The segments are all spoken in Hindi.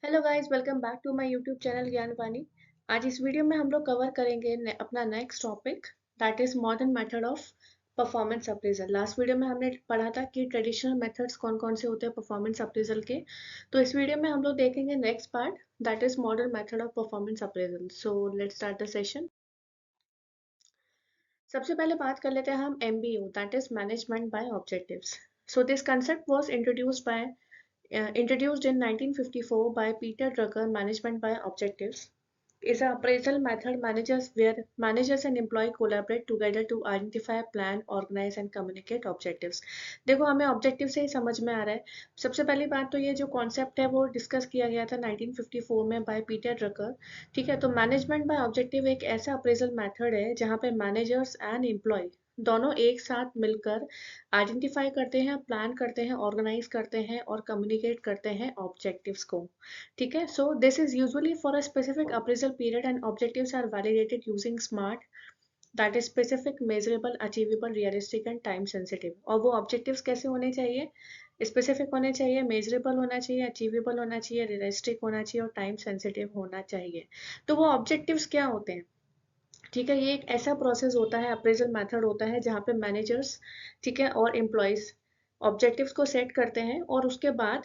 Hello guys, welcome back to my YouTube channel Gyan Vani. आज इस वीडियो में हम लोग कवर करेंगे अपना next topic, that is modern method of performance appraisal. Last video में हमने पढ़ा था कि ट्रेडिशनल मेथड्स कौन कौन से होते हैं परफॉर्मेंस अप्रेजल के। तो इस वीडियो में हम लोग देखेंगे next part, that is modern method of performance appraisal. So let's start the session. सबसे पहले बात कर लेते हैं हम MBO, that is management by objectives. So this concept was introduced in 1954 by Peter Drucker. Management by Objectives is an appraisal method where managers and employee collaborate together to identify, plan, organize and communicate objectives. देखो हमें ऑब्जेक्टिव से ही समझ में आ रहा है। सबसे पहली बात तो ये जो कॉन्सेप्ट है वो डिस्कस किया गया था 1954 में बाय पीटर ड्रकर। ठीक है, तो मैनेजमेंट बाय ऑब्जेक्टिव एक ऐसा अप्रेजल मेथड है जहाँ पे मैनेजर्स एंड एम्प्लॉय दोनों एक साथ मिलकर आइडेंटिफाई करते हैं, प्लान करते हैं, ऑर्गेनाइज करते हैं और कम्युनिकेट करते हैं ऑब्जेक्टिव्स को। ठीक है, so this is usually for a specific appraisal period and objectives are validated using SMART, that is specific, measurable, achievable, realistic and time sensitive. और वो ऑब्जेक्टिव्स कैसे होने चाहिए? स्पेसिफिक होने चाहिए, मेजरेबल होना चाहिए, अचीवेबल होना चाहिए, रियलिस्टिक होना चाहिए और टाइम सेंसिटिव होना चाहिए। तो वो ऑब्जेक्टिव्स क्या होते हैं? ठीक है, ये एक ऐसा प्रोसेस होता है, अप्रेजल मेथड होता है जहाँ पे मैनेजर्स, ठीक है, और एम्प्लॉयज ऑब्जेक्टिव्स को सेट करते हैं और उसके बाद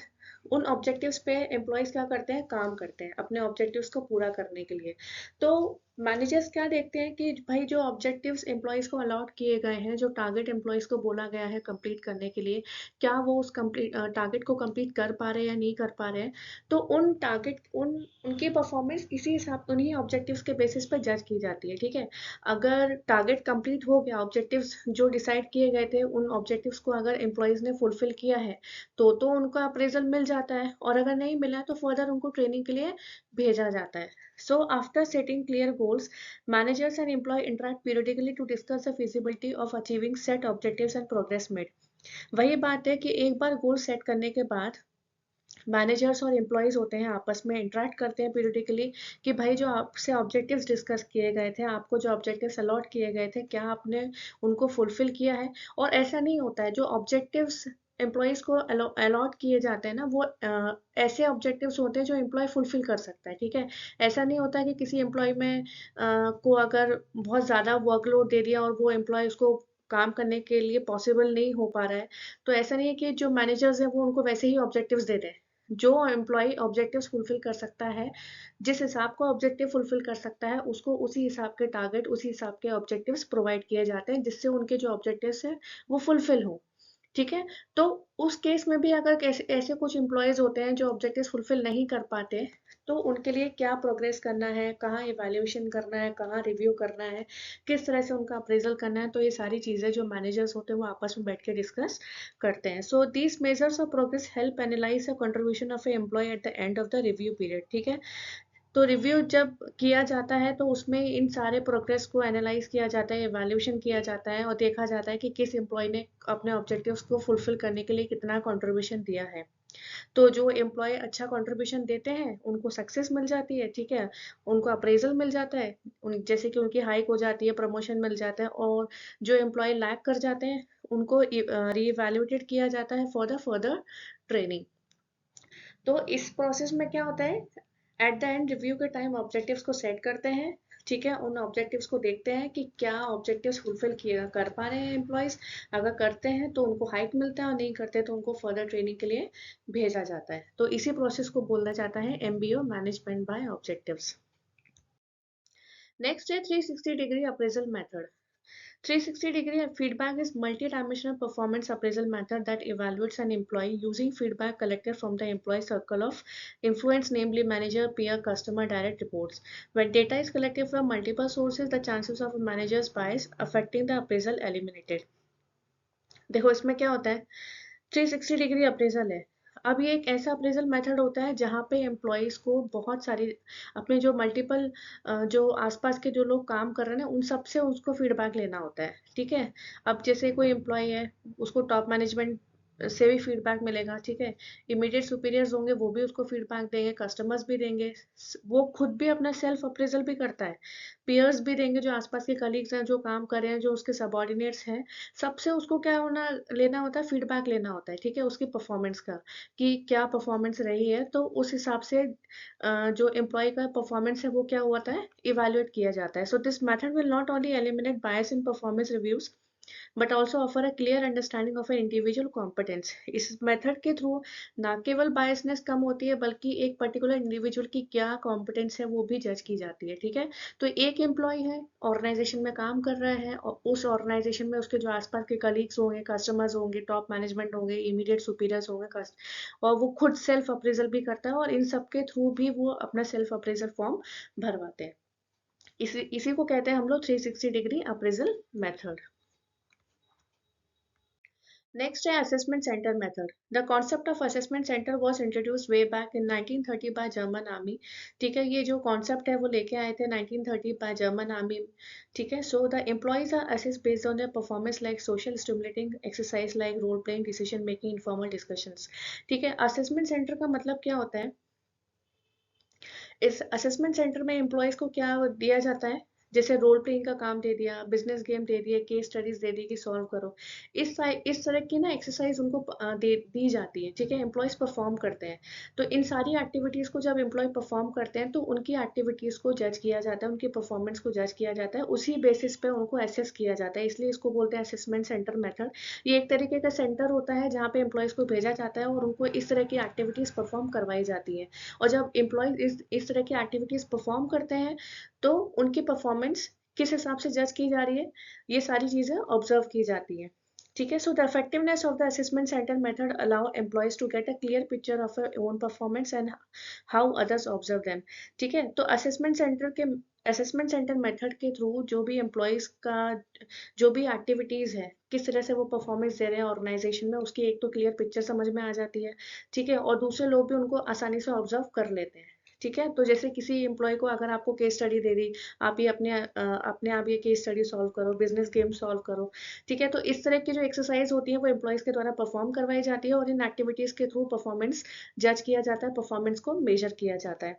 उन ऑब्जेक्टिव्स पे एम्प्लॉयज क्या करते हैं, काम करते हैं अपने ऑब्जेक्टिव्स को पूरा करने के लिए। तो मैनेजर्स क्या देखते हैं कि भाई जो ऑब्जेक्टिव्स एम्प्लॉयज को अलॉट किए गए हैं, जो टारगेट एम्प्लॉयज को बोला गया है कंप्लीट करने के लिए, क्या वो उस कंप्लीट टारगेट को कंप्लीट कर पा रहे हैं या नहीं कर पा रहे हैं। तो उन टारगेट उनकी परफॉर्मेंस इसी हिसाब उन्हीं ऑब्जेक्टिव्स के बेसिस पर जज की जाती है। ठीक है, अगर टारगेट कंप्लीट हो गया, ऑब्जेक्टिव्स जो डिसाइड किए गए थे उन ऑब्जेक्टिव्स को अगर एम्प्लॉयज ने फुलफिल किया है तो उनका अप्रेजल मिल जाता है, और अगर नहीं मिला तो फर्दर उनको ट्रेनिंग के लिए भेजा जाता है। So after setting clear goals, managers and employee interact periodically to discuss the feasibility of achieving set objectives and progress made. वही बात है कि एक बार गोल सेट करने के बाद मैनेजर्स और एम्प्लॉयज होते हैं आपस में इंटरेक्ट करते हैं पीरियडिकली कि भाई जो आपसे ऑब्जेक्टिव्स डिस्कस किए गए थे, आपको जो ऑब्जेक्टिव्स अलॉट किए गए थे, क्या आपने उनको फुलफिल किया है। और ऐसा नहीं होता है, जो ऑब्जेक्टिव्स एम्प्लॉयज को अलॉट किए जाते हैं ना, वो ऐसे ऑब्जेक्टिव्स होते हैं जो एम्प्लॉय फुलफिल कर सकता है। ठीक है, ऐसा नहीं होता कि किसी एम्प्लॉय में को अगर बहुत ज़्यादा वर्कलोड दे दिया और वो एम्प्लॉय उसको काम करने के लिए पॉसिबल नहीं हो पा रहा है, तो ऐसा नहीं है कि जो मैनेजर्स हैं वो उनको वैसे ही ऑब्जेक्टिव्स दे दें। जो एम्प्लॉय ऑब्जेक्टिव्स फुलफिल कर सकता है, जिस हिसाब का ऑब्जेक्टिव फुलफिल कर सकता है, उसको उसी हिसाब के टारगेट, उसी हिसाब के ऑब्जेक्टिव्स प्रोवाइड किए जाते हैं जिससे उनके जो ऑब्जेक्टिव्स हैं वो फुलफिल हो। ठीक है, तो उस केस में भी अगर ऐसे ऐसे कुछ एम्प्लॉयज होते हैं जो ऑब्जेक्टिव्स फुलफिल नहीं कर पाते, तो उनके लिए क्या प्रोग्रेस करना है, कहाँ इवैल्यूएशन करना है, कहाँ रिव्यू करना है, किस तरह से उनका अप्रेजल करना है, तो ये सारी चीज़ें जो मैनेजर्स होते हैं वो आपस में बैठ के डिस्कस करते हैं। So these measures of progress help analyse the contribution of a employee at the end of the review period. ठीक है, तो रिव्यू जब किया जाता है तो उसमें इन सारे प्रोग्रेस को एनालाइज किया जाता है, इवैल्यूएशन किया जाता है और देखा जाता है कि किस एम्प्लॉय ने अपने ऑब्जेक्टिव्स को फुलफिल करने के लिए कितना कंट्रीब्यूशन दिया है। तो जो एम्प्लॉय अच्छा कंट्रीब्यूशन देते हैं उनको सक्सेस मिल जाती है। ठीक है, उनको अप्रेजल मिल जाता है, जैसे कि उनकी हाइक हो जाती है, प्रमोशन मिल जाता है। और जो एम्प्लॉय लैक कर जाते हैं उनको रीइवैल्यूएटेड किया जाता है फॉर द फर्दर ट्रेनिंग। तो इस प्रोसेस में क्या होता है, एट द एंड रिव्यू के टाइम ऑब्जेक्टिव्स को सेट करते हैं। ठीक है, उन ऑब्जेक्टिव्स को देखते हैं कि क्या ऑब्जेक्टिव्स फुलफिल किए कर पा रहे हैं एम्प्लॉयज। अगर करते हैं तो उनको हाइक मिलता है और नहीं करते तो उनको फर्दर ट्रेनिंग के लिए भेजा जाता है। तो इसी प्रोसेस को बोला जाता है MBO, management by objectives. Next है 360 degree appraisal method. 360 degree feedback is multi-dimensional performance appraisal method that evaluates an employee using feedback collected from the employee circle of influence, namely manager, peer, customer, direct reports. When data is collected from multiple sources, the chances of a manager's bias affecting the appraisal eliminated. देखो इसमें क्या होता है, 360 डिग्री अप्रेजल है। अब ये एक ऐसा अप्रेजल मेथड होता है जहाँ पे एम्प्लॉयज को बहुत सारी अपने जो मल्टीपल जो आसपास के जो लोग काम कर रहे हैं ना उन सब से उसको फीडबैक लेना होता है। ठीक है, अब जैसे कोई एम्प्लॉय है, उसको टॉप मैनेजमेंट से भी फीडबैक मिलेगा, ठीक है। इमीडिएट सुपीरियर्स होंगे वो भी उसको फीडबैक देंगे, कस्टमर्स भी देंगे, वो खुद भी अपना सेल्फ अप्रेजल भी करता है, पीयर्स भी देंगे, जो आसपास के कलीग्स हैं जो काम कर रहे हैं, जो उसके सबॉर्डिनेट्स हैं, सबसे उसको क्या होना लेना होता है, फीडबैक लेना होता है, ठीक है, उसकी परफॉर्मेंस का, कि क्या परफॉर्मेंस रही है। तो उस हिसाब से जो एम्प्लॉय का परफॉर्मेंस है वो क्या होता है, इवेल्युएट किया जाता है। So this method will not only eliminate bias in performance reviews but also offer a clear understanding of A individual competence. इस मेथड के थ्रू ना केवल बायसनेस कम होती है बल्कि एक पर्टिकुलर इंडिविजुअल की क्या कॉम्पिटेंस है वो भी जज की जाती है, ठीक है। तो एक एम्प्लॉय है, ऑर्गेनाइजेशन में काम कर रहा है, और उस ऑर्गेनाइजेशन में उसके जो आसपास के कलीग्स होंगे, कस्टमर्स होंगे, टॉप मैनेजमेंट होंगे, इमीडिएट सुपीरियर्स होंगे, और वो खुद सेल्फ अप्रेजल भी करता है, और इन सब के थ्रू भी वो अपना सेल्फ अप्रेजल फॉर्म भरवाते हैं। इसी को कहते हैं हम लोग 360 डिग्री अप्रेजल मेथड। Next है assessment center method. The concept of assessment center was introduced way back in 1930 by German army. ठीक है, ये जो concept है वो लेके आए थे 1930 by German army. ठीक है, so the employees are assessed based on their performance like social stimulating exercise like role playing, decision making, informal discussions. ठीक है, assessment center का मतलब क्या होता है, इस असेसमेंट सेंटर में एम्प्लॉयज को क्या दिया जाता है, जैसे रोल प्लेइंग का काम दे दिया, बिजनेस गेम दे दिए, केस स्टडीज दे दी कि सॉल्व करो। इस तरह की ना एक्सरसाइज उनको दी जाती है, ठीक है, एम्प्लॉयज परफॉर्म करते हैं। तो इन सारी एक्टिविटीज को जब एम्प्लॉय परफॉर्म करते हैं तो उनकी एक्टिविटीज को जज किया जाता है, उनकी परफॉर्मेंस को जज किया जाता है, उसी बेसिस पे उनको एसेस किया जाता है, इसलिए इसको बोलते हैं असेसमेंट सेंटर मेथड। ये एक तरीके का सेंटर होता है जहाँ पे एम्प्लॉयज को भेजा जाता है और उनको इस तरह की एक्टिविटीज परफॉर्म करवाई जाती है। और जब एम्प्लॉय इस तरह की एक्टिविटीज परफॉर्म करते हैं तो उनकी परफॉर्मेंस किस हिसाब से जज की जा रही है, ये सारी चीजें ऑब्जर्व की जाती है, ठीक है। So the effectiveness of the assessment centre method allow employees to get a clear picture of own performance and how others observe them, ठीक है। तो असेसमेंट सेंटर मेथड के थ्रू जो भी एम्प्लॉयज का जो भी एक्टिविटीज है, किस तरह से वो परफॉर्मेंस दे रहे हैं ऑर्गेनाइजेशन में, उसकी एक तो क्लियर पिक्चर समझ में आ जाती है, ठीक है, और दूसरे लोग भी उनको आसानी से ऑब्जर्व कर लेते हैं, ठीक है। तो जैसे किसी एम्प्लॉय को अगर आपको केस स्टडी दे दी, आप ही अपने आप ये केस स्टडी सॉल्व करो, बिजनेस गेम सॉल्व करो, ठीक है, तो इस तरह की जो एक्सरसाइज होती है वो एम्प्लॉयज के द्वारा परफॉर्म करवाई जाती है, और इन एक्टिविटीज के थ्रू परफॉर्मेंस जज किया जाता है, परफॉर्मेंस को मेजर किया जाता है।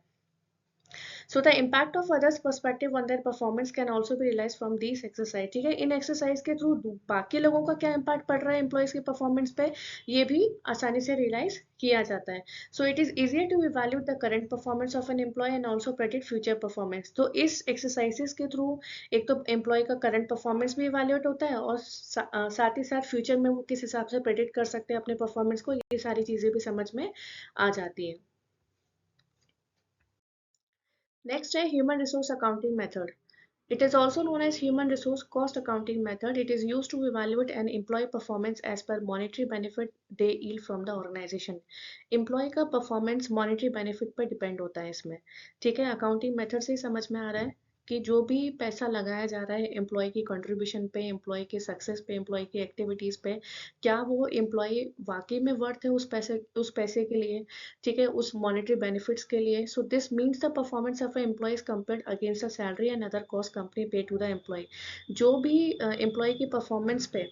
So the impact of others' perspective on their performance can also be realized from these exercise, ठीक है। इन एक्सरसाइज के थ्रू बाकी लोगों का क्या इम्पैक्ट पड़ रहा है एम्प्लॉयज के परफॉर्मेंस पे, ये भी आसानी से रियलाइज किया जाता है। So it is easier to evaluate the current performance of an employee and also predict future performance. तो इस एक्सरसाइजेस के थ्रू एक तो एम्प्लॉय का करंट परफॉर्मेंस भी इवैल्यूएट होता है, और साथ ही साथ फ्यूचर में वो किस हिसाब से प्रेडिक्ट कर सकते हैं अपने परफॉर्मेंस को, ये सारी चीजें भी समझ में आ जाती है। नेक्स्ट है human resource accounting method. It is also known as human resource cost accounting method. It is used to evaluate an employee performance as per monetary benefit they yield from the organization. Employee का performance monetary benefit पर depend होता है इसमें, ठीक है। accounting method से ही समझ में आ रहा है कि जो भी पैसा लगाया जा रहा है एम्प्लॉय की कंट्रीब्यूशन पे, एम्प्लॉय के सक्सेस पे, एम्प्लॉय की एक्टिविटीज पे, क्या वो एम्प्लॉय वाकई में वर्थ है उस पैसे के लिए, ठीक है, उस मॉनेटरी बेनिफिट्स के लिए। So this means the performance of employees compared against the salary and other cost company पे टू द एम्प्लॉय। जो भी एम्प्लॉय की परफॉर्मेंस पे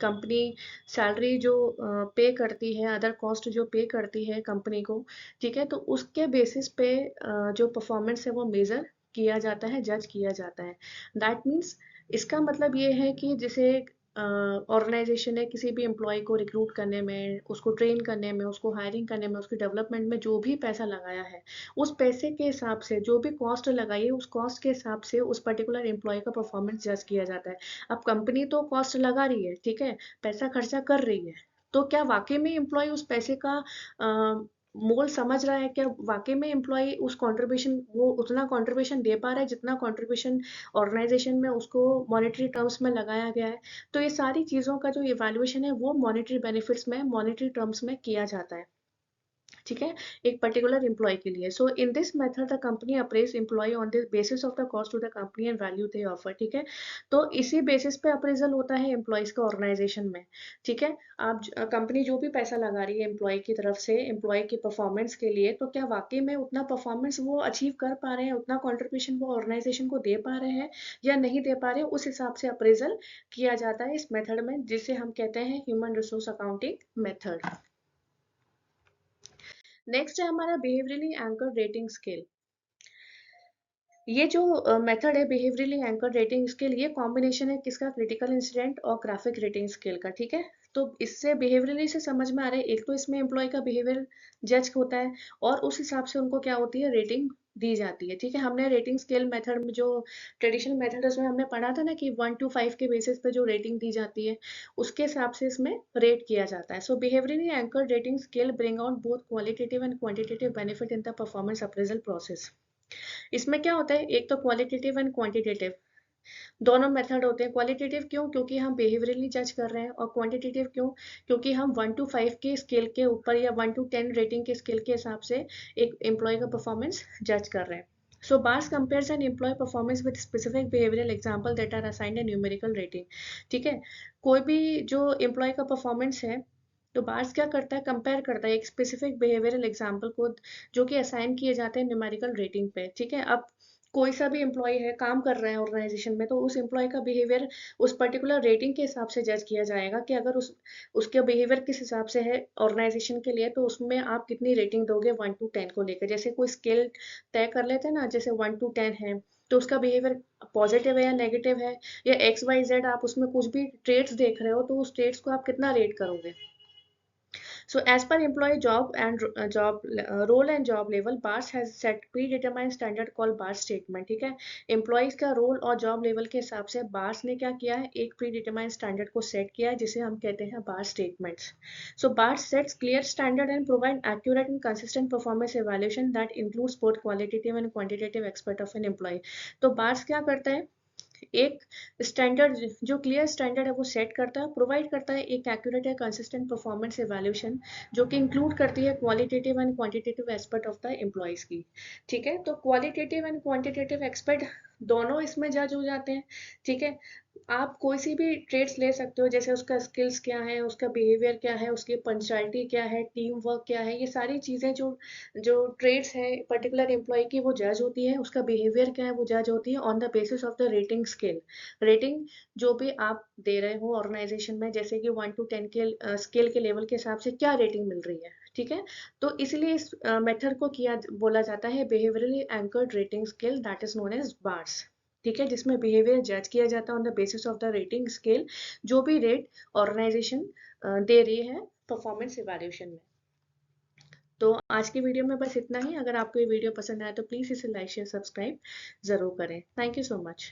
कंपनी सैलरी जो पे करती है, अदर कॉस्ट जो पे करती है कंपनी को, ठीक है, तो उसके बेसिस पे जो परफॉर्मेंस है वो मेजर किया जाता है, जज किया जाता है। दैट मीन्स इसका मतलब ये है कि जैसे ऑर्गेनाइजेशन ने किसी भी एम्प्लॉय को रिक्रूट करने में, उसको ट्रेन करने में, उसको हायरिंग करने में, उसकी डेवलपमेंट में जो भी पैसा लगाया है, उस पैसे के हिसाब से जो भी कॉस्ट लगाई है उस कॉस्ट के हिसाब से उस पर्टिकुलर एम्प्लॉय का परफॉर्मेंस जज किया जाता है। अब कंपनी तो कॉस्ट लगा रही है, ठीक है, पैसा खर्चा कर रही है, तो क्या वाकई में एम्प्लॉय उस पैसे का मोल समझ रहा है, क्या वाकई में एम्प्लॉय उस कंट्रीब्यूशन वो उतना कंट्रीब्यूशन दे पा रहा है जितना कंट्रीब्यूशन ऑर्गेनाइजेशन में उसको मॉनेटरी टर्म्स में लगाया गया है। तो ये सारी चीज़ों का जो इवैल्यूएशन है वो मॉनेटरी बेनिफिट्स में, मॉनेटरी टर्म्स में किया जाता है, ठीक है, एक पर्टिकुलर एम्प्लॉय के लिए। So in this method the company appraise employee on the basis of the cost to the company and value they offer. ठीक है, तो इसी बेसिस पे अप्रेजल होता है एम्प्लॉयज का ऑर्गेनाइजेशन में। ठीक है, आप कंपनी जो भी पैसा लगा रही है एम्प्लॉय की तरफ से एम्प्लॉय की परफॉर्मेंस के लिए, तो क्या वाकई में उतना परफॉर्मेंस वो अचीव कर पा रहे हैं, उतना कॉन्ट्रीब्यूशन वो ऑर्गेनाइजेशन को दे पा रहे हैं या नहीं दे पा रहे हैं, उस हिसाब से अप्रेजल किया जाता है इस मेथड में, जिसे हम कहते हैं human resource accounting method. Next है हमारा बिहेवियरली एंकर रेटिंग स्केल। ये जो मेथड है बिहेवियरली एंकर रेटिंग स्केल, ये कॉम्बिनेशन है किसका, क्रिटिकल इंसिडेंट और ग्राफिक रेटिंग स्केल का। ठीक है, तो इससे बिहेवियरली से समझ में आ रहा है, एक तो इसमें एम्प्लॉय का बिहेवियर जज होता है और उस हिसाब से उनको क्या होती है, रेटिंग दी जाती है। ठीक है, हमने रेटिंग स्केल मेथड में जो ट्रेडिशनल मेथड है उसमें हमने पढ़ा था ना कि 1 to 5 के बेसिस पे जो रेटिंग दी जाती है उसके हिसाब से इसमें रेट किया जाता है। So behaviourally anchor rating scale bring out both qualitative and quantitative benefit in the performance appraisal process. इसमें क्या होता है, एक तो क्वालिटेटिव एंड क्वांटिटेटिव दोनों मेथड होते हैं। क्वालिटेटिव क्यों, क्योंकि हम बिहेवियरली जज कर रहे हैं, और क्वांटिटेटिव क्यों, क्योंकि हम 1 to 5 के स्केल के ऊपर या 1 to 10 रेटिंग के स्केल के हिसाब से एक एम्प्लॉय का परफॉर्मेंस जज कर रहे हैं। So BARS compares an employee performance with specific behavioral example that are assigned a numerical rating। ठीक है, कोई भी जो एम्प्लॉय का परफॉर्मेंस है तो बार्स क्या करता है, कंपेयर करता है एक स्पेसिफिक बिहेवियरल एग्जांपल को जो कि असाइन किए जाते हैं न्यूमेरिकल रेटिंग पे। ठीक है, अब कोई सा भी एम्प्लॉय है, काम कर रहे हैं ऑर्गेनाइजेशन में, तो उस एम्प्लॉय का बिहेवियर उस पर्टिकुलर रेटिंग के हिसाब से जज किया जाएगा कि अगर उसके बिहेवियर किस हिसाब से है ऑर्गेनाइजेशन के लिए, तो उसमें आप कितनी रेटिंग दोगे 1 to 10 को लेकर। जैसे कोई स्केल तय कर लेते हैं ना, जैसे 1 to 10 है तो उसका बिहेवियर पॉजिटिव है या नेगेटिव है, या XYZ आप उसमें कुछ भी ट्रेड्स देख रहे हो, तो उस ट्रेड्स को आप कितना रेट करोगे। So as per employee job and role and job level, BARS has set predetermined standard called BARS statement। ठीक है, एम्प्लॉयज का रोल और जॉब लेवल के हिसाब से बार्स ने क्या किया है, एक प्रीडिटरमाइंड स्टैंडर्ड को सेट किया है जिसे हम कहते हैं BARS statements. So BARS sets clear standard and provide accurate and consistent performance evaluation that includes both qualitative and quantitative expert of an employee. तो बार्स क्या करता है, एक स्टैंडर्ड जो क्लियर स्टैंडर्ड है वो सेट करता है, प्रोवाइड करता है एक एक्यूरेट या कंसिस्टेंट परफॉर्मेंस इवैल्यूएशन जो कि इंक्लूड करती है qualitative and quantitative aspect of the employees की। ठीक है, तो क्वालिटेटिव एंड क्वांटिटेटिव एक्सपर्ट दोनों इसमें जज हो जाते हैं। ठीक है, आप कोई सी भी ट्रेड्स ले सकते हो, जैसे उसका स्किल्स क्या है, उसका बिहेवियर क्या है, उसकी पंक्चुअलिटी क्या है, टीम वर्क क्या है, ये सारी चीज़ें जो जो ट्रेड्स है पर्टिकुलर एम्प्लॉय की वो जज होती है, उसका बिहेवियर क्या है वो जज होती है on the basis of the rating scale. Rating जो भी आप दे रहे हो ऑर्गेनाइजेशन में, जैसे कि 1 to 10 के स्केल के लेवल के हिसाब से क्या रेटिंग मिल रही है। ठीक है, तो इसलिए इस मेथड को किया बोला जाता है behaviourally anchored rating scale, that is known as BARS. ठीक है, जिसमें बिहेवियर जज किया जाता है on the basis of the rating scale, जो भी रेट ऑर्गेनाइजेशन दे रही है परफॉर्मेंस इवैल्यूएशन में। तो आज की वीडियो में बस इतना ही। अगर आपको ये वीडियो पसंद आया तो प्लीज़ इसे लाइक शेयर सब्सक्राइब ज़रूर करें। Thank you so much.